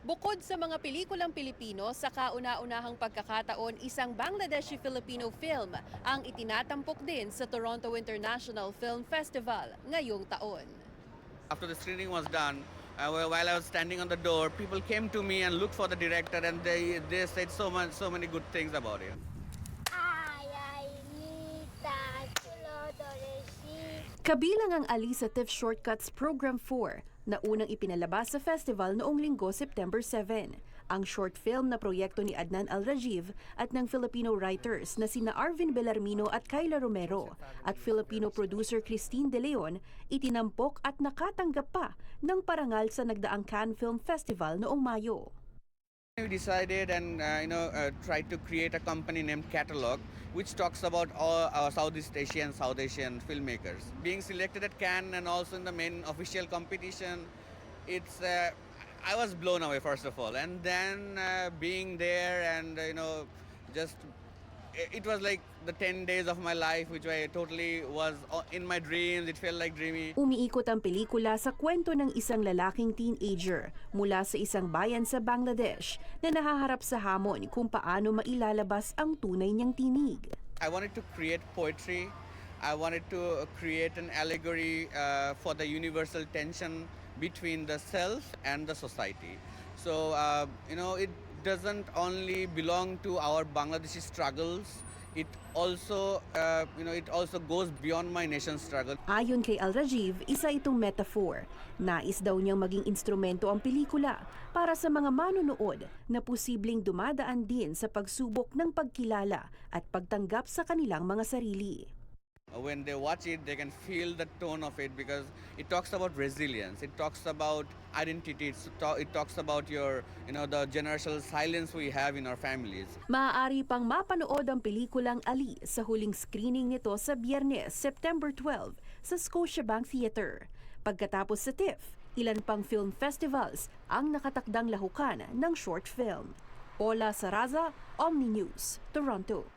Bukod sa mga pelikulang Pilipino, sa kauna-unahang pagkakataon, isang Bangladeshi-Filipino film ang itinatampok din sa Toronto International Film Festival ngayong taon. After the screening was done, while I was standing on the door, people came to me and looked for the director, and they said so many good things about it. Kabilang ang Ali sa TIFF Shortcuts Program 4 na unang ipinalabas sa festival noong linggo September 7. Ang short film na proyekto ni Adnan Al-Rajiv at ng Filipino writers na sina Arvin Bellarmino at Kyla Romero at Filipino producer Christine De Leon itinampok at nakatanggap pa ng parangal sa nagdaang Cannes Film Festival noong Mayo. We decided and tried to create a company named Catalog, which talks about all our South Asian filmmakers. Being selected at Cannes and also in the main official competition, I was blown away first of all, and then being there and just it was like the 10 days of my life, which I totally was in my dreams. It felt like dreamy. Umiikot ang pelikula sa kwento ng isang lalaking teenager mula sa isang bayan sa Bangladesh na nahaharap sa hamon kung paano mailalabas ang tunay niyang tinig. I wanted to create poetry. I wanted to create an allegory for the universal tension between the self and the society. So, it doesn't only belong to our Bangladeshi struggles. It also goes beyond my nation's struggle. Ayon kay Al-Rajiv, isa itong metaphor. Nais daw niyang maging instrumento ang pelikula para sa mga manonood na posibleng dumadaan din sa pagsubok ng pagkilala at pagtanggap sa kanilang mga sarili. When they watch it, they can feel the tone of it because it talks about resilience. It talks about identity. It talks about the generational silence we have in our families. Maaari pang mapanood ang pelikulang Ali sa huling screening nito sa Biyernes, September 12 sa Scotiabank Theatre. Pagkatapos sa TIFF, ilan pang film festivals ang nakatakdang lahukan ng short film. Ola Saraza, Omni News, Toronto.